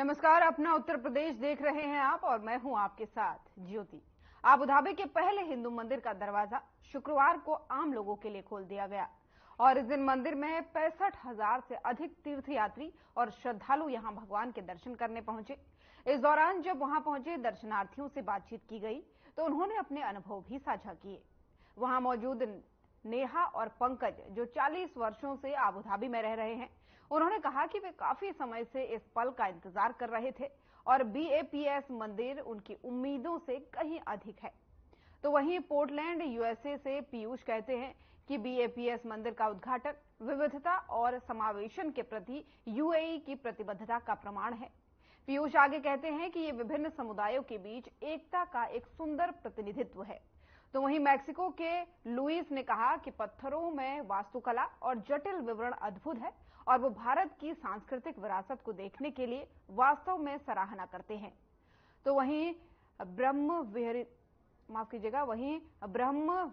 नमस्कार, अपना उत्तर प्रदेश देख रहे हैं आप और मैं हूं आपके साथ ज्योति। आबू धाबी के पहले हिंदू मंदिर का दरवाजा शुक्रवार को आम लोगों के लिए खोल दिया गया और इस दिन मंदिर में 65,000 से अधिक तीर्थयात्री और श्रद्धालु यहां भगवान के दर्शन करने पहुंचे। इस दौरान जब वहां पहुंचे दर्शनार्थियों से बातचीत की गई तो उन्होंने अपने अनुभव भी साझा किए। वहां मौजूद नेहा और पंकज, जो 40 वर्षों से आबू धाबी में रह रहे हैं, उन्होंने कहा कि वे काफी समय से इस पल का इंतजार कर रहे थे और BAPS मंदिर उनकी उम्मीदों से कहीं अधिक है। तो वहीं पोर्टलैंड USA से पीयूष कहते हैं कि BAPS मंदिर का उद्घाटन विविधता और समावेशन के प्रति UAE की प्रतिबद्धता का प्रमाण है। पीयूष आगे कहते हैं कि ये विभिन्न समुदायों के बीच एकता का एक सुंदर प्रतिनिधित्व है। तो वहीं मैक्सिको के लुइस ने कहा कि पत्थरों में वास्तुकला और जटिल विवरण अद्भुत है और वो भारत की सांस्कृतिक विरासत को देखने के लिए वास्तव में सराहना करते हैं। तो वहीं ब्रह्म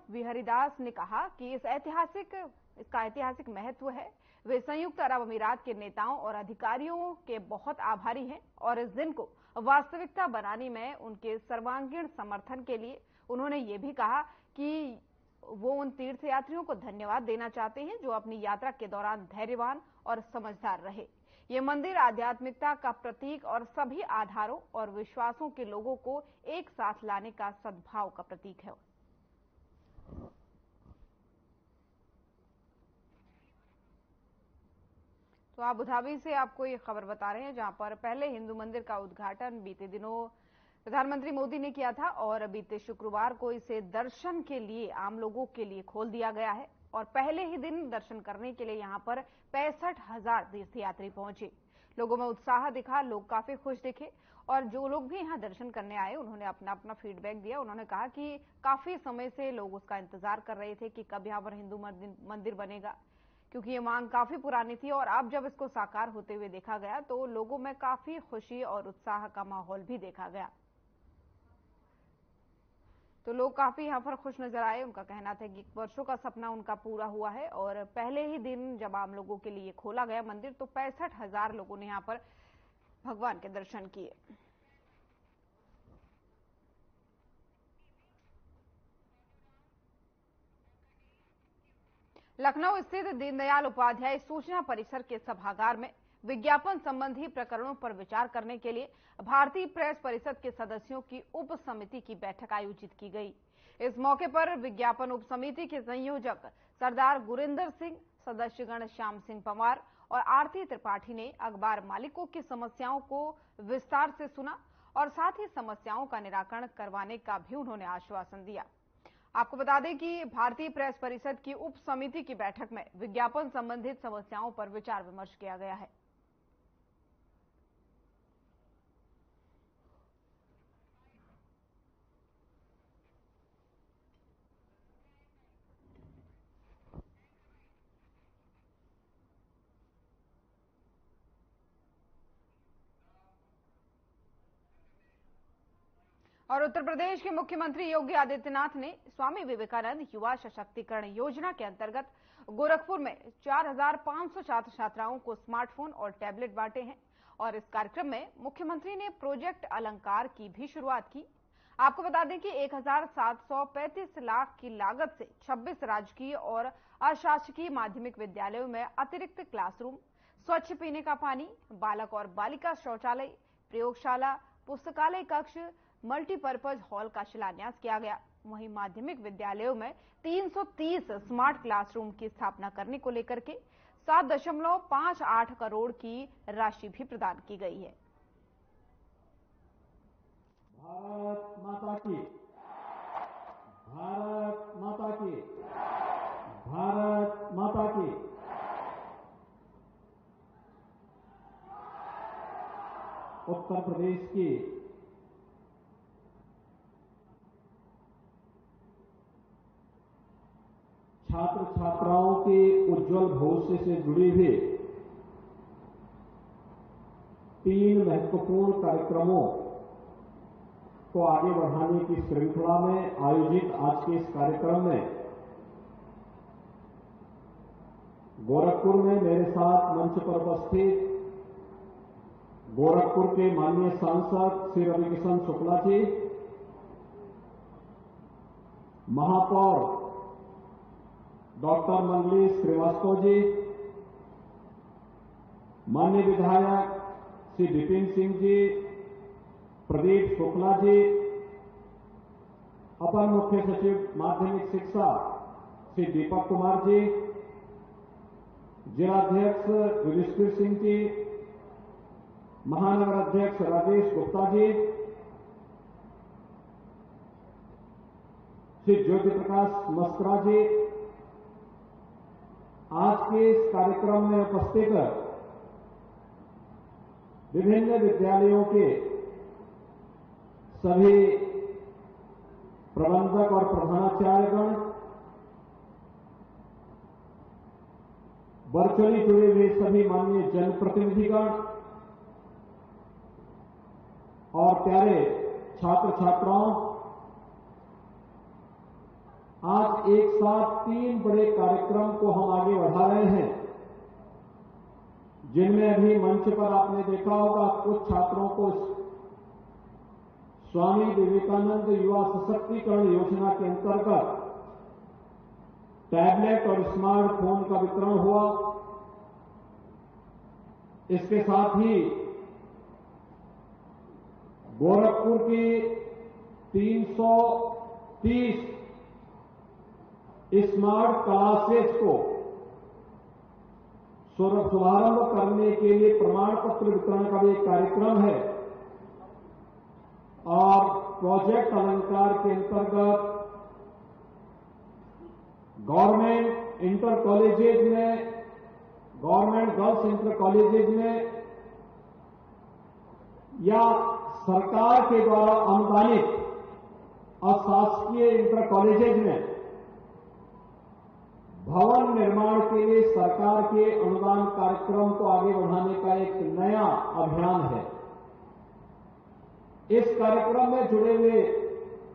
विहरीदास ने कहा कि इसका ऐतिहासिक महत्व है। वे संयुक्त अरब अमीरात के नेताओं और अधिकारियों के बहुत आभारी हैं और इस दिन को वास्तविकता बनाने में उनके सर्वांगीण समर्थन के लिए उन्होंने ये भी कहा कि वो उन तीर्थयात्रियों को धन्यवाद देना चाहते हैं जो अपनी यात्रा के दौरान धैर्यवान और समझदार रहे। ये मंदिर आध्यात्मिकता का प्रतीक और सभी आधारों और विश्वासों के लोगों को एक साथ लाने का सद्भाव का प्रतीक है। तो आबू धाबी से आपको ये खबर बता रहे हैं, जहां पर पहले हिंदू मंदिर का उद्घाटन बीते दिनों प्रधानमंत्री मोदी ने किया था और बीते शुक्रवार को इसे दर्शन के लिए आम लोगों के लिए खोल दिया गया है और पहले ही दिन दर्शन करने के लिए यहां पर 65,000 तीर्थयात्री पहुंचे। लोगों में उत्साह दिखा, लोग काफी खुश दिखे और जो लोग भी यहां दर्शन करने आए उन्होंने अपना अपना फीडबैक दिया। उन्होंने कहा कि काफी समय से लोग उसका इंतजार कर रहे थे कि कब यहां पर हिंदू मंदिर बनेगा, क्योंकि ये मांग काफी पुरानी थी और अब जब इसको साकार होते हुए देखा गया तो लोगों में काफी खुशी और उत्साह का माहौल भी देखा गया। तो लोग काफी यहाँ पर खुश नजर आए। उनका कहना था कि वर्षों का सपना उनका पूरा हुआ है और पहले ही दिन जब आम लोगों के लिए खोला गया मंदिर तो 65,000 लोगों ने यहाँ पर भगवान के दर्शन किए। लखनऊ स्थित दीनदयाल उपाध्याय सूचना परिसर के सभागार में विज्ञापन संबंधी प्रकरणों पर विचार करने के लिए भारतीय प्रेस परिषद के सदस्यों की उप समिति की बैठक आयोजित की गई। इस मौके पर विज्ञापन उप समिति के संयोजक सरदार गुरिंदर सिंह, सदस्यगण श्याम सिंह पंवार और आरती त्रिपाठी ने अखबार मालिकों की समस्याओं को विस्तार से सुना और साथ ही समस्याओं का निराकरण करवाने का भी उन्होंने आश्वासन दिया। आपको बता दें कि भारतीय प्रेस परिषद की उप समिति की बैठक में विज्ञापन संबंधित समस्याओं पर विचार विमर्श किया गया है। और उत्तर प्रदेश के मुख्यमंत्री योगी आदित्यनाथ ने स्वामी विवेकानंद युवा सशक्तिकरण योजना के अंतर्गत गोरखपुर में 4,500 छात्र छात्राओं को स्मार्टफोन और टैबलेट बांटे हैं और इस कार्यक्रम में मुख्यमंत्री ने प्रोजेक्ट अलंकार की भी शुरुआत की। आपको बता दें कि 1,735 लाख की लागत से 26 राजकीय और अशासकीय माध्यमिक विद्यालयों में अतिरिक्त क्लासरूम, स्वच्छ पीने का पानी, बालक और बालिका शौचालय, प्रयोगशाला, पुस्तकालय कक्ष, मल्टीपर्पज हॉल का शिलान्यास किया गया। वहीं माध्यमिक विद्यालयों में 330 स्मार्ट क्लासरूम की स्थापना करने को लेकर के 7.58 करोड़ की राशि भी प्रदान की गई है। भारत माता की, भारत माता की, भारत माता की। उत्तर प्रदेश की छात्र छात्राओं के उज्जवल भविष्य से जुड़े हुए 3 महत्वपूर्ण कार्यक्रमों को आगे बढ़ाने की श्रृंखला में आयोजित आज के इस कार्यक्रम में गोरखपुर में मेरे साथ मंच पर उपस्थित गोरखपुर के माननीय सांसद श्री रविकिशन शुक्ला जी, महापौर डॉक्टर मंगली श्रीवास्तव जी, माननीय विधायक श्री विपिन सिंह जी, प्रदीप शुक्ला जी, अपर मुख्य सचिव माध्यमिक शिक्षा श्री दीपक कुमार जी, जिलाध्यक्ष युधिष्ठिर सिंह जी, महानगर अध्यक्ष राजेश गुप्ता जी, श्री ज्योति प्रकाश मस्करा जी, आज के इस कार्यक्रम में उपस्थित विभिन्न विद्यालयों के सभी प्रबंधक और प्रधानाचार्यगण, वर्चुअली जुड़े हुए सभी माननीय जनप्रतिनिधिगण और प्यारे छात्र छात्राओं, आज एक साथ 3 बड़े कार्यक्रम को हम आगे बढ़ा रहे हैं, जिनमें अभी मंच पर आपने देखा होगा कुछ छात्रों को स्वामी विवेकानंद युवा सशक्तिकरण योजना के अंतर्गत टैबलेट और स्मार्टफोन का वितरण हुआ। इसके साथ ही गोरखपुर की 330 स्मार्ट क्लासेस को शुभारंभ करने के लिए प्रमाण पत्र वितरण का भी एक कार्यक्रम है और प्रोजेक्ट अलंकार के अंतर्गत गवर्नमेंट इंटर कॉलेजेज में, गवर्नमेंट गर्ल्स इंटर कॉलेजेज में या सरकार के द्वारा अनुदानित अशासकीय इंटर कॉलेजेज में भवन निर्माण के लिए सरकार के अनुदान कार्यक्रम को आगे बढ़ाने का एक नया अभियान है। इस कार्यक्रम में जुड़े हुए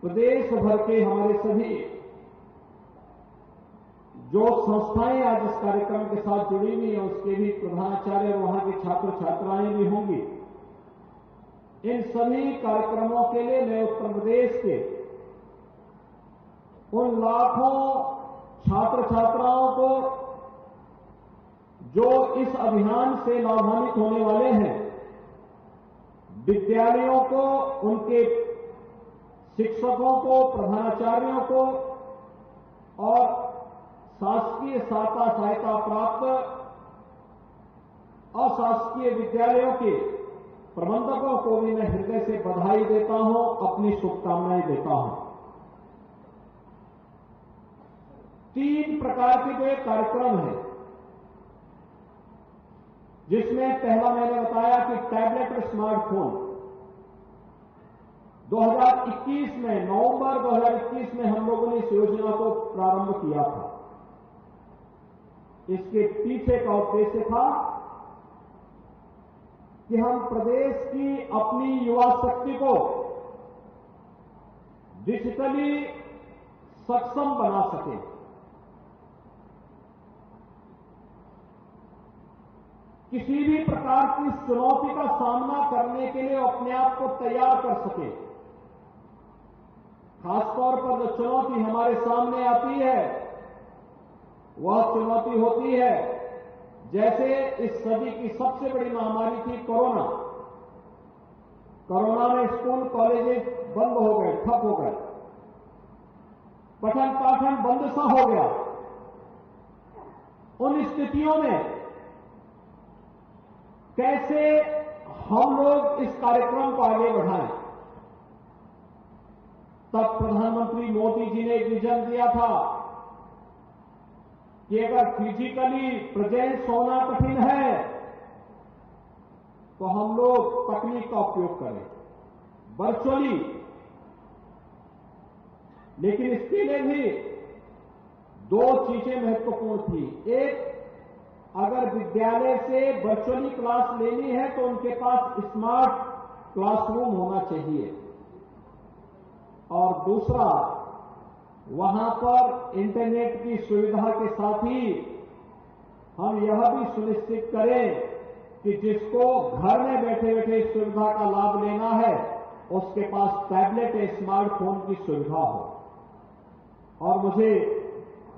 प्रदेश भर के हमारे सभी जो संस्थाएं आज इस कार्यक्रम के साथ जुड़ी हुई हैं, उसके भी प्रधानाचार्य और वहां के छात्र छात्राएं भी होंगी। इन सभी कार्यक्रमों के लिए मैं उत्तर प्रदेश के उन लाखों छात्र छात्राओं को जो इस अभियान से लाभान्वित होने वाले हैं, विद्यालयों को, उनके शिक्षकों को, प्रधानाचार्यों को और शासकीय सहायता प्राप्त अशासकीय विद्यालयों के प्रबंधकों को भी मैं हृदय से बधाई देता हूं, अपनी शुभकामनाएं देता हूं। 3 प्रकार के जो एक कार्यक्रम है, जिसमें पहला मैंने बताया कि टैबलेट और स्मार्टफोन 2021 में, नवंबर 2021 में हम लोगों ने इस योजना को प्रारंभ किया था। इसके पीछे का उद्देश्य था कि हम प्रदेश की अपनी युवा शक्ति को डिजिटली सक्षम बना सकें। किसी भी प्रकार की चुनौती का सामना करने के लिए अपने आप को तैयार कर सके। खासतौर पर जो चुनौती हमारे सामने आती है, वह चुनौती होती है जैसे इस सदी की सबसे बड़ी महामारी थी कोरोना। कोरोना में स्कूल कॉलेजेस बंद हो गए, ठप हो गए, पठन पाठन बंद सा हो गया। उन स्थितियों में कैसे हम लोग इस कार्यक्रम को आगे बढ़ाएं, तब प्रधानमंत्री मोदी जी ने एक विजन दिया था कि अगर फिजिकली प्रेजेंस होना कठिन है तो हम लोग तकनीक का उपयोग करें, वर्चुअली। लेकिन इसके लिए भी 2 चीजें महत्वपूर्ण थी। एक, अगर विद्यालय से वर्चुअली क्लास लेनी है तो उनके पास स्मार्ट क्लासरूम होना चाहिए, और दूसरा, वहां पर इंटरनेट की सुविधा के साथ ही हम यह भी सुनिश्चित करें कि जिसको घर में बैठे बैठे इस सुविधा का लाभ लेना है उसके पास टैबलेट या स्मार्टफोन की सुविधा हो। और मुझे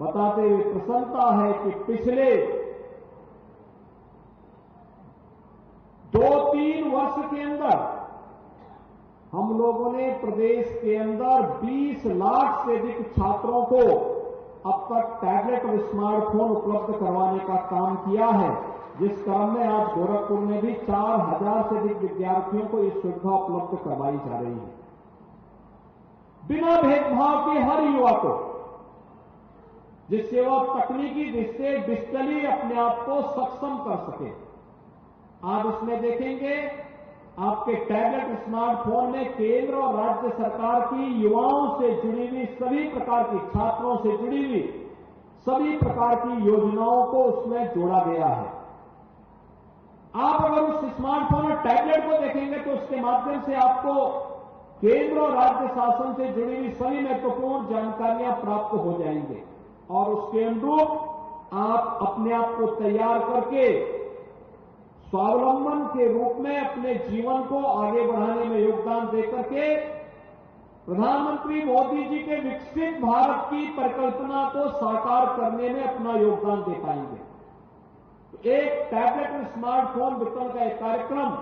बताते हुए प्रसन्नता है कि पिछले 2-3 वर्ष के अंदर हम लोगों ने प्रदेश के अंदर 20 लाख से अधिक छात्रों को अब तक टैबलेट और स्मार्टफोन उपलब्ध करवाने का काम किया है, जिस क्रम में आज गोरखपुर में भी 4000 से अधिक विद्यार्थियों को ये सुविधा उपलब्ध करवाई जा रही है। बिना भेदभाव के हर युवा को, जिससे वह तकनीकी दृष्टि से डिजिटली अपने आप को सक्षम कर सके। आप इसमें देखेंगे आपके टैबलेट स्मार्टफोन में केंद्र और राज्य सरकार की युवाओं से जुड़ी हुई सभी प्रकार की, छात्रों से जुड़ी हुई सभी प्रकार की योजनाओं को उसमें जोड़ा गया है। आप अगर उस स्मार्टफोन और टैबलेट को देखेंगे तो उसके माध्यम से आपको केंद्र और राज्य शासन से जुड़ी हुई सभी महत्वपूर्ण जानकारियां प्राप्त हो जाएंगे और उसके अनुरूप आप अपने आप को तैयार करके स्वावलंबन के रूप में अपने जीवन को आगे बढ़ाने में योगदान देकर के प्रधानमंत्री मोदी जी के विकसित भारत की परिकल्पना को साकार करने में अपना योगदान दे पाएंगे। तो एक टैबलेट स्मार्टफोन वितरण का एक कार्यक्रम,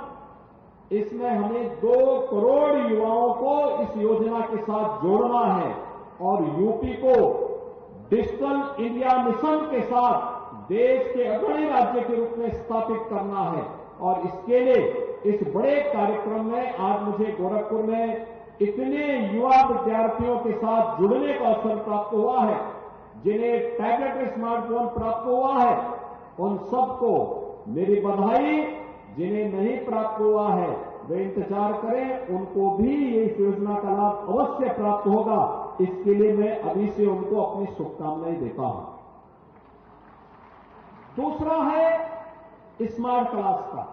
इसमें हमें 2 करोड़ युवाओं को इस योजना के साथ जोड़ना है और यूपी को डिजिटल इंडिया मिशन के साथ देश के अग्रणी राज्य के रूप में स्थापित करना है। और इसके लिए इस बड़े कार्यक्रम में आज मुझे गोरखपुर में इतने युवा विद्यार्थियों के साथ जुड़ने का अवसर प्राप्त हुआ है, जिन्हें टैबलेट स्मार्टफोन प्राप्त हुआ है उन सबको मेरी बधाई। जिन्हें नहीं प्राप्त हुआ है वे इंतजार करें, उनको भी इस योजना का लाभ अवश्य प्राप्त होगा। इसके लिए मैं अभी से उनको अपनी शुभकामनाएं देता हूं। दूसरा है स्मार्ट क्लास का।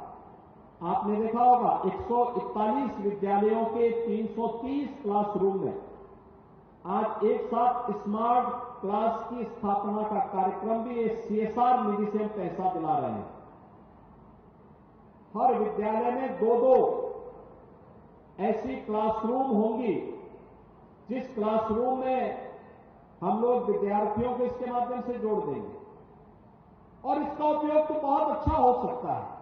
आपने देखा होगा 141 विद्यालयों के 330 क्लासरूम में आज एक साथ स्मार्ट क्लास की स्थापना का कार्यक्रम भी CSR निधि से पैसा दिला रहे हैं। हर विद्यालय में 2-2 ऐसी क्लासरूम होंगी, जिस क्लासरूम में हम लोग विद्यार्थियों को इसके माध्यम से जोड़ देंगे और इसका उपयोग तो बहुत अच्छा हो सकता है।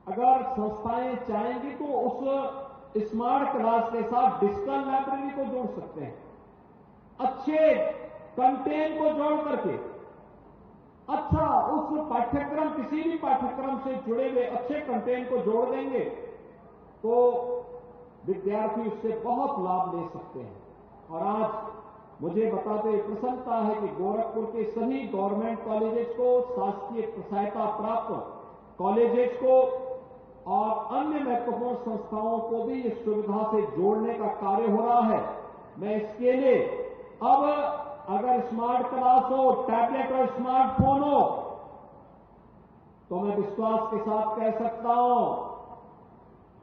अगर संस्थाएं चाहेंगी तो उस स्मार्ट क्लास के साथ डिजिटल लाइब्रेरी को जोड़ सकते हैं, अच्छे कंटेंट को जोड़ करके अच्छा उस पाठ्यक्रम, किसी भी पाठ्यक्रम से जुड़े हुए अच्छे कंटेंट को जोड़ देंगे तो विद्यार्थी उससे बहुत लाभ ले सकते हैं। और आज मुझे बताते हुए प्रसन्नता है कि गोरखपुर के सभी गवर्नमेंट कॉलेजेस को, शासकीय सहायता प्राप्त कॉलेजेस को और अन्य महत्वपूर्ण संस्थाओं को भी इस सुविधा से जोड़ने का कार्य हो रहा है। मैं इसके लिए अब अगर स्मार्ट क्लास हो, टैबलेट और स्मार्टफोन हो, तो मैं विश्वास के साथ कह सकता हूं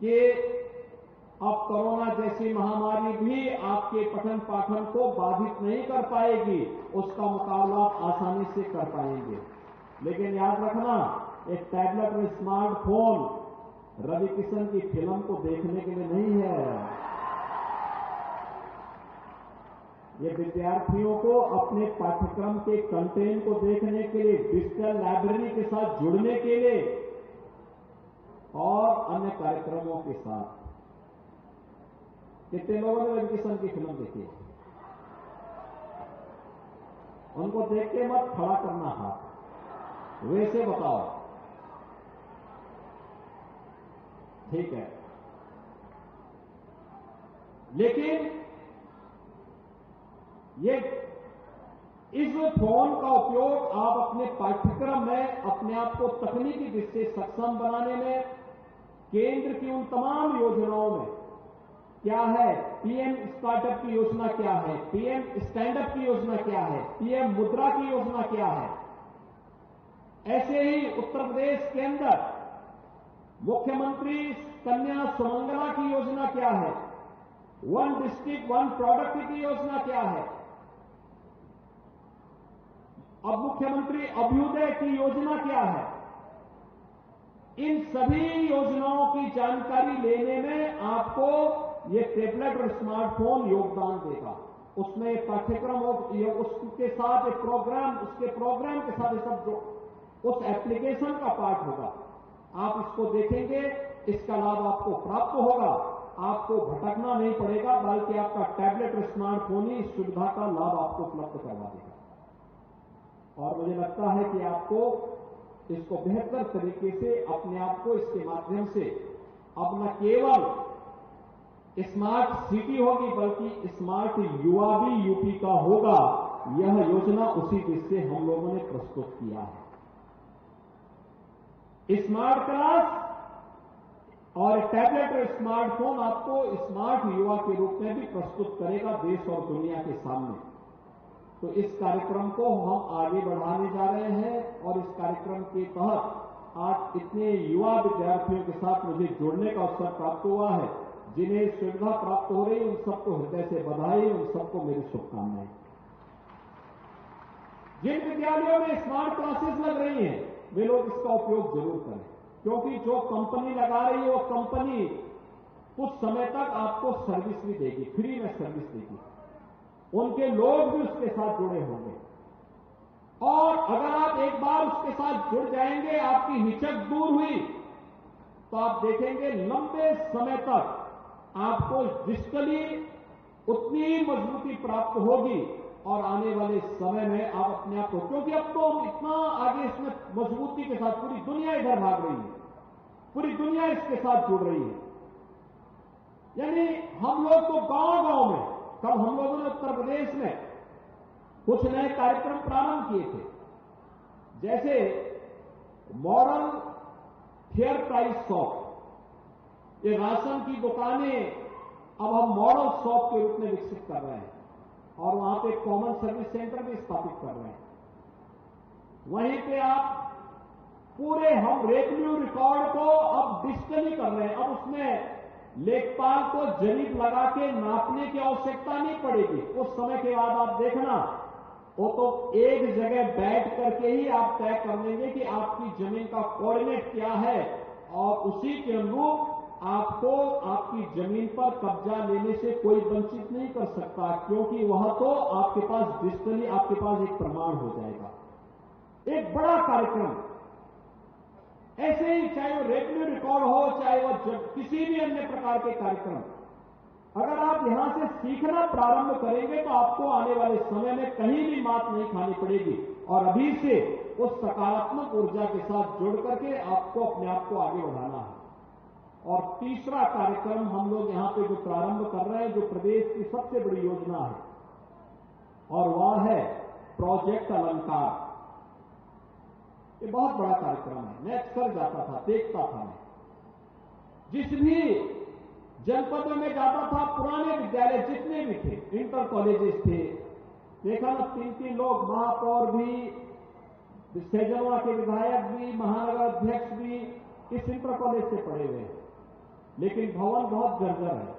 कि अब कोरोना जैसी महामारी भी आपके पठन पाठन को बाधित नहीं कर पाएगी, उसका मुकाबला आप आसानी से कर पाएंगे। लेकिन याद रखना, एक टैबलेट और स्मार्टफोन रवि किशन की फिल्म को देखने के लिए नहीं है। ये विद्यार्थियों को अपने पाठ्यक्रम के कंटेंट को देखने के लिए, डिजिटल लाइब्रेरी के साथ जुड़ने के लिए और अन्य कार्यक्रमों के साथ। कितने लोगों ने रवि किशन की फिल्म देखी है? उनको देख के मत खड़ा करना हाथ, वैसे बताओ, ठीक है। लेकिन ये इस फोन का उपयोग आप अपने पाठ्यक्रम में अपने आप को तकनीकी दृष्टि से सक्षम बनाने में, केंद्र की उन तमाम योजनाओं में क्या है, पीएम स्टार्टअप की योजना क्या है, पीएम स्टैंडअप की योजना क्या है, पीएम मुद्रा की योजना क्या है, ऐसे ही उत्तर प्रदेश के अंदर मुख्यमंत्री कन्या सुमंगला की योजना क्या है, वन डिस्ट्रिक्ट वन प्रोडक्ट की योजना क्या है, अब मुख्यमंत्री अभ्युदय की योजना क्या है। इन सभी योजनाओं की जानकारी लेने में आपको ये टैबलेट और स्मार्टफोन योगदान देगा। उसमें पाठ्यक्रम हो, उसके साथ एक प्रोग्राम, उसके प्रोग्राम के साथ ये सब जो उस एप्लीकेशन का पार्ट होगा, आप इसको देखेंगे, इसका लाभ आपको प्राप्त होगा, आपको भटकना नहीं पड़ेगा, बल्कि आपका टैबलेट और स्मार्टफोन ही इस सुविधा का लाभ आपको उपलब्ध करवा देगा। और मुझे लगता है कि आपको इसको बेहतर तरीके से अपने आप को इसके माध्यम से अब न केवल स्मार्ट सिटी होगी, बल्कि स्मार्ट युवा भी यूपी का होगा। यह योजना उसी दिशा से हम लोगों ने प्रस्तुत किया है। स्मार्ट क्लास और टैबलेट और स्मार्टफोन आपको स्मार्ट युवा के रूप में भी प्रस्तुत करेगा देश और दुनिया के सामने। तो इस कार्यक्रम को हम आगे बढ़ाने जा रहे हैं और इस कार्यक्रम के तहत आज इतने युवा विद्यार्थियों के साथ मुझे जुड़ने का अवसर प्राप्त हुआ है। जिन्हें सुविधा प्राप्त हो रही है उन सबको हृदय से बधाई, उन सबको मेरी शुभकामनाएं। जिन विद्यालयों में स्मार्ट क्लासेस लग रही हैं वे लोग इसका उपयोग जरूर करें, क्योंकि जो कंपनी लगा रही है वो कंपनी कुछ समय तक आपको सर्विस भी देगी, फ्री में सर्विस देगी, उनके लोग भी उसके साथ जुड़े होंगे। और अगर आप एक बार उसके साथ जुड़ जाएंगे, आपकी हिचक दूर हुई, तो आप देखेंगे लंबे समय तक आपको डिजिटली उतनी मजबूती प्राप्त होगी और आने वाले समय में आप अपने आप को, क्योंकि अब तो इतना आगे इसमें मजबूती के साथ पूरी दुनिया इधर भाग रही है, पूरी दुनिया इसके साथ जुड़ रही है। यानी हम लोग तो गांव-गांव में, कल हम लोगों ने उत्तर प्रदेश में कुछ नए कार्यक्रम प्रारंभ किए थे, जैसे मॉडल फेयर प्राइस शॉप। ये राशन की दुकानें अब हम मॉडल शॉप के रूप में विकसित कर रहे हैं और वहां पे कॉमन सर्विस सेंटर भी स्थापित कर रहे हैं। वहीं पे आप पूरे हम रेवेन्यू रिकॉर्ड को अब डिजिटली कर रहे हैं। अब उसमें लेखपाल को जरीब लगा के नापने की आवश्यकता नहीं पड़ेगी। उस समय के बाद आप देखना, वो तो एक जगह बैठ करके ही आप तय कर लेंगे कि आपकी जमीन का कोऑर्डिनेट क्या है और उसी के अनुरूप आपको आपकी जमीन पर कब्जा लेने से कोई वंचित नहीं कर सकता, क्योंकि वह तो आपके पास डिजिटली आपके पास एक प्रमाण हो जाएगा। एक बड़ा कार्यक्रम ऐसे ही, चाहे वो रेवेन्यू रिकॉर्ड हो, चाहे वो किसी भी अन्य प्रकार के कार्यक्रम, अगर आप यहां से सीखना प्रारंभ करेंगे तो आपको आने वाले समय में कहीं भी मात नहीं खानी पड़ेगी और अभी से उस सकारात्मक ऊर्जा के साथ जुड़ करके आपको अपने आप को आगे बढ़ाना है। और तीसरा कार्यक्रम हम लोग यहां पे जो प्रारंभ कर रहे हैं, जो प्रदेश की सबसे बड़ी योजना है, और वह है प्रोजेक्ट अलंकार। ये बहुत बड़ा कार्यक्रम है। मैं अक्सर जाता था, देखता था, मैं जिस भी जनपदों में जाता था, पुराने विद्यालय जितने भी थे, इंटर कॉलेजेस थे, देखा ना 3-3 लोग, महापौर भी, सेजनवा के विधायक भी, महानगर अध्यक्ष भी इस इंटर कॉलेज से पढ़े हुए हैं, लेकिन भवन बहुत जर्जर है।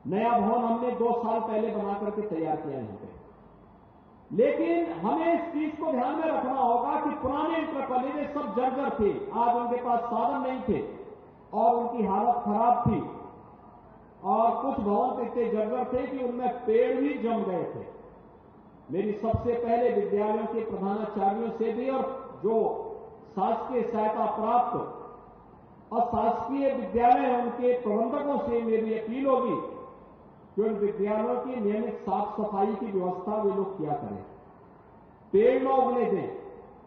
नया भवन हमने 2 साल पहले बना करके तैयार किया यहां पे, लेकिन हमें इस चीज को ध्यान में रखना होगा कि पुराने इंटर कॉलेज सब जर्जर थे, आज उनके पास साधन नहीं थे और उनकी हालत खराब थी और कुछ भवन इतने जर्जर थे कि उनमें पेड़ भी जम गए थे। मेरी सबसे पहले विद्यालयों के प्रधानाचार्यों से भी और जो शासकीय सहायता प्राप्त और शासकीय विद्यालय उनके प्रबंधकों से मेरी अपील होगी कि उन विद्यालयों की नियमित साफ सफाई की व्यवस्था वे लोग किया करें, पेड़ न उगने दें,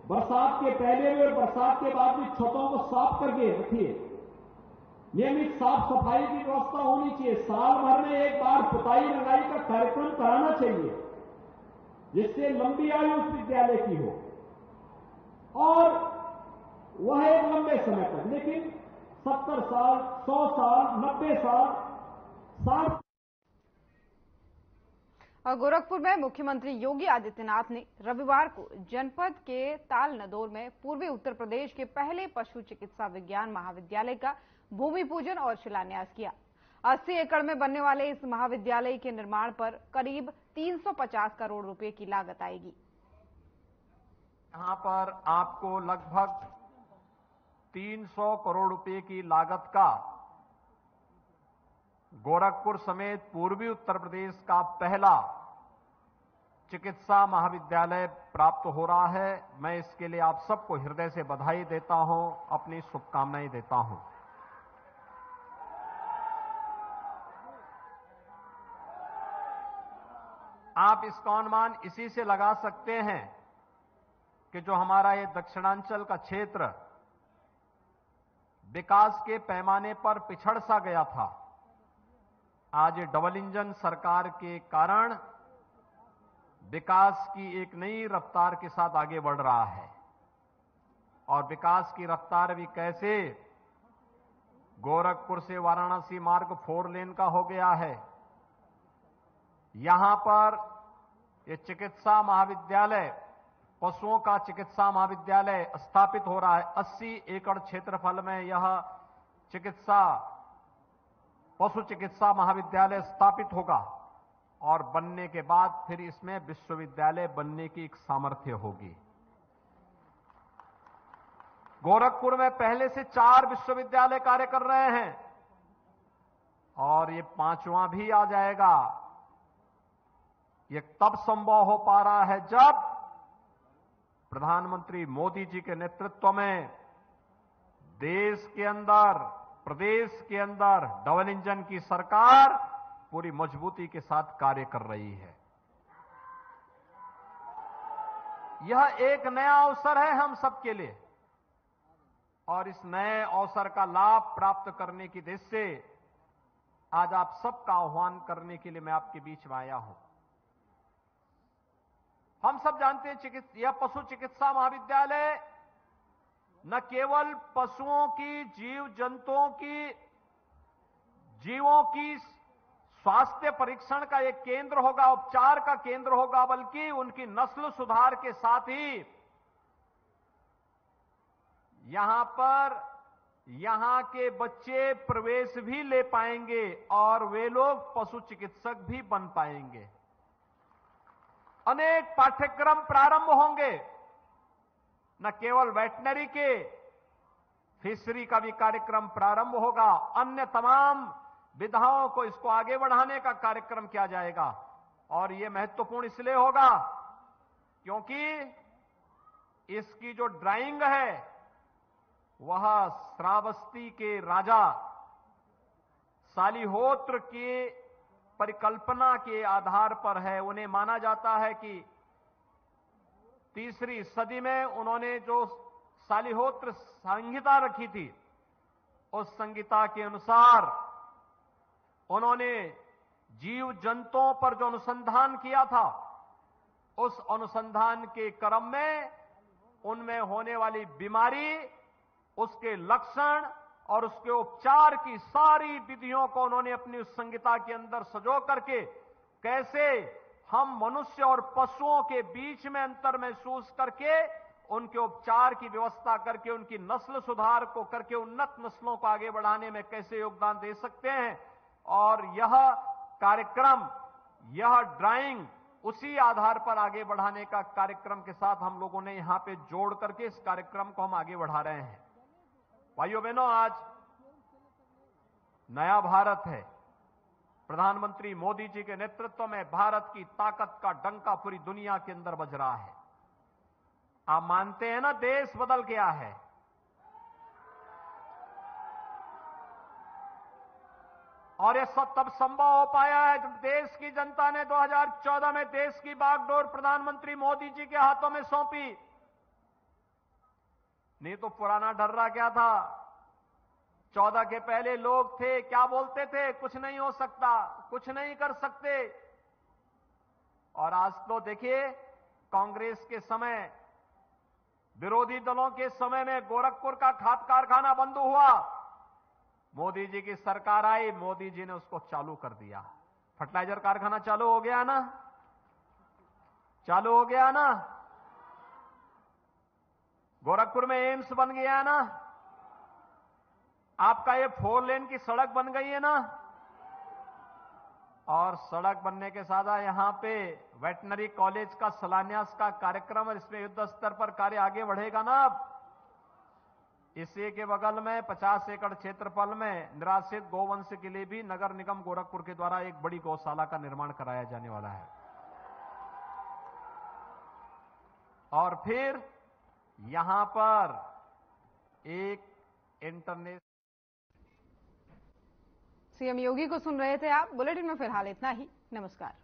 बरसात के पहले भी और बरसात के बाद भी छतों को साफ करके रखिए, नियमित साफ सफाई की व्यवस्था होनी चाहिए, साल भर में एक बार पुताई रंगाई का कार्यक्रम कराना चाहिए जिससे लंबी आयु उस विद्यालय की हो और वह एक लंबे समय तक, लेकिन 70 साल, 100 साल, 90 साल, 60। और गोरखपुर में मुख्यमंत्री योगी आदित्यनाथ ने रविवार को जनपद के ताल नदौर में पूर्वी उत्तर प्रदेश के पहले पशु चिकित्सा विज्ञान महाविद्यालय का भूमि पूजन और शिलान्यास किया। 80 एकड़ में बनने वाले इस महाविद्यालय के निर्माण पर करीब 350 करोड़ रुपए की लागत आएगी। यहाँ पर आपको लगभग 300 करोड़ रुपए की लागत का गोरखपुर समेत पूर्वी उत्तर प्रदेश का पहला चिकित्सा महाविद्यालय प्राप्त हो रहा है। मैं इसके लिए आप सबको हृदय से बधाई देता हूं, अपनी शुभकामनाएं देता हूं। आप इसका अनुमान इसी से लगा सकते हैं कि जो हमारा ये दक्षिणांचल का क्षेत्र विकास के पैमाने पर पिछड़ सा गया था, आज डबल इंजन सरकार के कारण विकास की एक नई रफ्तार के साथ आगे बढ़ रहा है। और विकास की रफ्तार भी कैसे? गोरखपुर से वाराणसी मार्ग 4 लेन का हो गया है। यहां पर ये चिकित्सा महाविद्यालय, पशुओं का चिकित्सा महाविद्यालय स्थापित हो रहा है। 80 एकड़ क्षेत्रफल में यह पशु चिकित्सा महाविद्यालय स्थापित होगा और बनने के बाद फिर इसमें विश्वविद्यालय बनने की एक सामर्थ्य होगी। गोरखपुर में पहले से 4 विश्वविद्यालय कार्य कर रहे हैं और ये 5वां भी आ जाएगा। ये तब संभव हो पा रहा है जब प्रधानमंत्री मोदी जी के नेतृत्व में देश के अंदर, प्रदेश के अंदर डबल इंजन की सरकार पूरी मजबूती के साथ कार्य कर रही है। यह एक नया अवसर है हम सबके लिए और इस नए अवसर का लाभ प्राप्त करने की दृष्टि से आज आप सबका आह्वान करने के लिए मैं आपके बीच में आया हूं। हम सब जानते हैं यह पशु चिकित्सा महाविद्यालय न केवल पशुओं की, जीवों की स्वास्थ्य परीक्षण का एक केंद्र होगा, उपचार का केंद्र होगा, बल्कि उनकी नस्ल सुधार के साथ ही यहां के बच्चे प्रवेश भी ले पाएंगे और वे लोग पशु चिकित्सक भी बन पाएंगे। अनेक पाठ्यक्रम प्रारंभ होंगे, न केवल वेटनरी के, फिशरी का भी कार्यक्रम प्रारंभ होगा। अन्य तमाम विधाओं को इसको आगे बढ़ाने का कार्यक्रम किया जाएगा और यह महत्वपूर्ण इसलिए होगा क्योंकि इसकी जो ड्राइंग है वह श्रावस्ती के राजा सालिहोत्र के परिकल्पना के आधार पर है। उन्हें माना जाता है कि 3री सदी में उन्होंने जो सालिहोत्र संहिता रखी थी, उस संहिता के अनुसार उन्होंने जीव जंतुओं पर जो अनुसंधान किया था, उस अनुसंधान के क्रम में उनमें होने वाली बीमारी, उसके लक्षण और उसके उपचार की सारी विधियों को उन्होंने अपनी उस संहिता के अंदर संजो करके कैसे हम मनुष्य और पशुओं के बीच में अंतर महसूस करके उनके उपचार की व्यवस्था करके उनकी नस्ल सुधार को करके उन्नत नस्लों को आगे बढ़ाने में कैसे योगदान दे सकते हैं। और यह कार्यक्रम, यह ड्राइंग उसी आधार पर आगे बढ़ाने का कार्यक्रम के साथ हम लोगों ने यहां पे जोड़ करके इस कार्यक्रम को हम आगे बढ़ा रहे हैं। भाइयों बहनों, आज नया भारत है। प्रधानमंत्री मोदी जी के नेतृत्व में भारत की ताकत का डंका पूरी दुनिया के अंदर बज रहा है। आप मानते हैं ना, देश बदल गया है। और यह सब तब संभव हो पाया है जब देश की जनता ने 2014 में देश की बागडोर प्रधानमंत्री मोदी जी के हाथों में सौंपी। नहीं तो पुराना डर्रा क्या था? 14 के पहले लोग थे, क्या बोलते थे? कुछ नहीं हो सकता, कुछ नहीं कर सकते। और आज तो देखिए, कांग्रेस के समय, विरोधी दलों के समय में गोरखपुर का खाद कारखाना बंद हुआ, मोदी जी की सरकार आई, मोदी जी ने उसको चालू कर दिया। फर्टिलाइजर कारखाना चालू हो गया ना, चालू हो गया ना। गोरखपुर में एम्स बन गया ना। आपका ये 4 लेन की सड़क बन गई है ना। और सड़क बनने के साथ यहां पे वेटनरी कॉलेज का शिलान्यास का कार्यक्रम है, इसमें युद्ध स्तर पर कार्य आगे बढ़ेगा ना। अब इसी के बगल में 50 एकड़ क्षेत्रफल में निराश्रित गौवंश के लिए भी नगर निगम गोरखपुर के द्वारा एक बड़ी गौशाला का निर्माण कराया जाने वाला है। और फिर यहां पर एक इंटरनेशनल। सीएम योगी को सुन रहे थे आप। बुलेटिन में फिलहाल इतना ही। नमस्कार।